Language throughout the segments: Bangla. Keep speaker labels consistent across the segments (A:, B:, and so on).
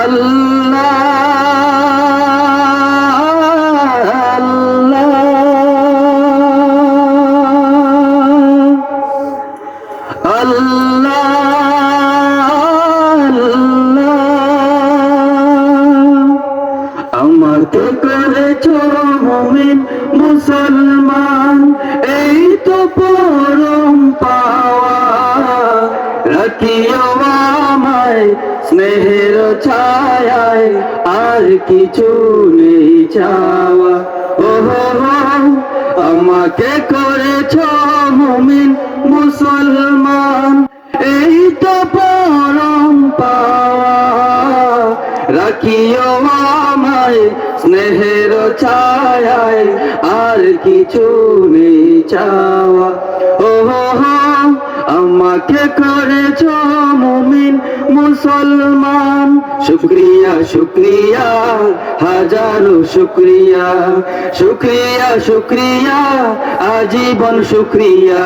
A: আল্লাহ আল্লাহ আল্লাহ আমাকে করেছো মুমিন মুসলমান, এই তো পরম পাওয়া। রাখিও আমায় স্নেহের ছায়ায়, আর কিছু নেই চাওয়া। ও আমাকে করেছো মুমিন মুসলমান, এই তো পরম পাওয়া। রাখিও আমায় স্নেহের ছায়ায়, আর কিছু নেই চাওয়া। ও আমাকে করেছো মুমিন মুসলমান। শুকরিয়া শুকরিয়া হাজারো শুকরিয়া, শুকরিয়া শুকরিয়া আজীবন শুকরিয়া।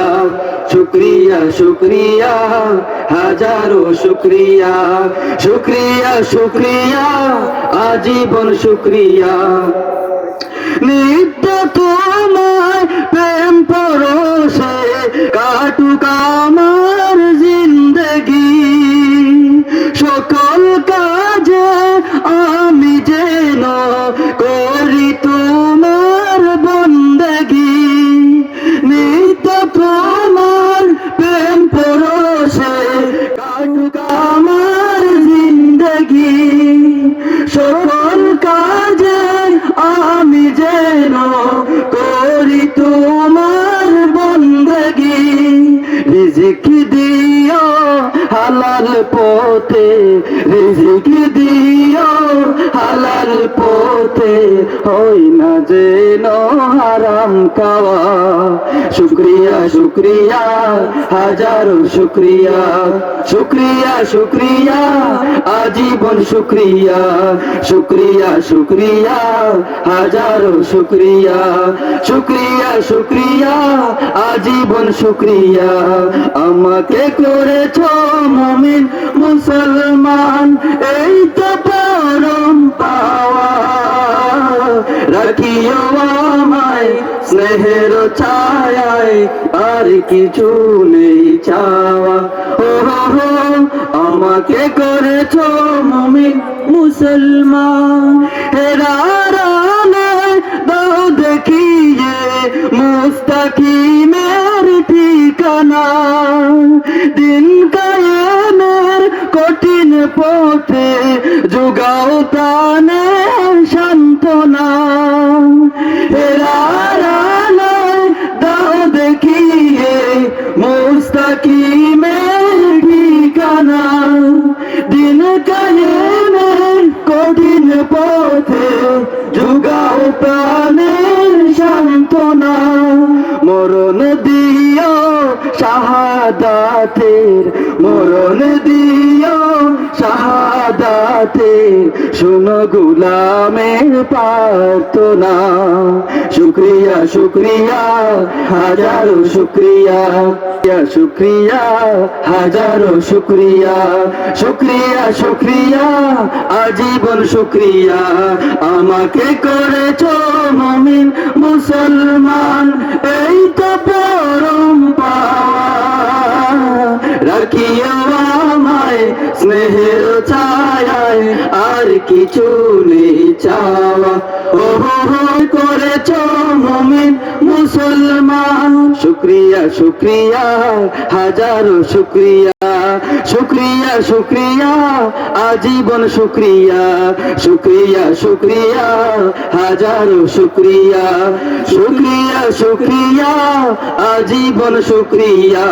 A: শুকরিয়া শুকরিয়া হাজারো শুকরিয়া, শুকরিয়া শুকরিয়া আজীবন শুকরিয়া। নিত্য তোমায় প্রেম পরশে কাটুক আমার জিন্দগি, সকল কাজে আমি যেন করি তোমার বন্দেগি। নিত্য তোমার প্রেম পরশে কাটুক আমার জিন্দগি, সকল কাজে আমি যেন করি তোমার বন্দেগি। রিজিক দিও হালাল পথে, রিজিক দিও হালাল পথে, হই না যেন হারাম খাওয়া। শুকরিয়া শুকরিয়া হাজারো শুকরিয়া, শুকরিয়া শুকরিয়া আজীবন শুকরিয়া। শুকরিয়া শুকরিয়া হাজারো শুকরিয়া, শুকরিয়া শুকরিয়া আজীবন শুকরিয়া। আমাকে করেছো মুমিন মুসলমান, এই তো পরম পাওয়া। রাখিও আমায় স্নেহের ছায়ায়, আর কিছু নেই চাওয়া। ও আমাকে করেছো মুমিন মুসলমান। হেরার আলোয় দাও দেখিয়ে মুস্তাকিমের ঠিকানা, দিন কায়েমের কঠিন পথে যোগাও তানে সান্ত্বনা। হেরার আলোয় দাও দেখিয়ে মুস্তাকিমের ঠিকানা, দিন কায়েমের কঠিন পথে যোগাও প্রাণের সান্ত্বনা। মরণ দিও শাহাদাতের, মরণ দিও শাহাদাতের, শুনো গুলামের প্রার্থনা। শুকরিয়া শুকরিয়া হাজারো শুকরিয়া, শুকরিয়া হাজারো শুকরিয়া। শুকরিয়া শুকরিয়া আজীবন শুকরিয়া। আমাকে করেছো মুমিন মুসলমান, এই তো পরম পাওয়া। রাখিও আমায় স্নেহের ছায়ায়, আর কিছু নেই চাওয়া। ও করেছো মুমিন মুসলমান। শুকরিয়া শুকরিয়া হাজারো শুকরিয়া, শুকরিয়া শুকরিয়া আজীবন শুকরিয়া। শুকরিয়া শুকরিয়া হাজারো শুকরিয়া, শুকরিয়া শুকরিয়া আজীবন শুকরিয়া।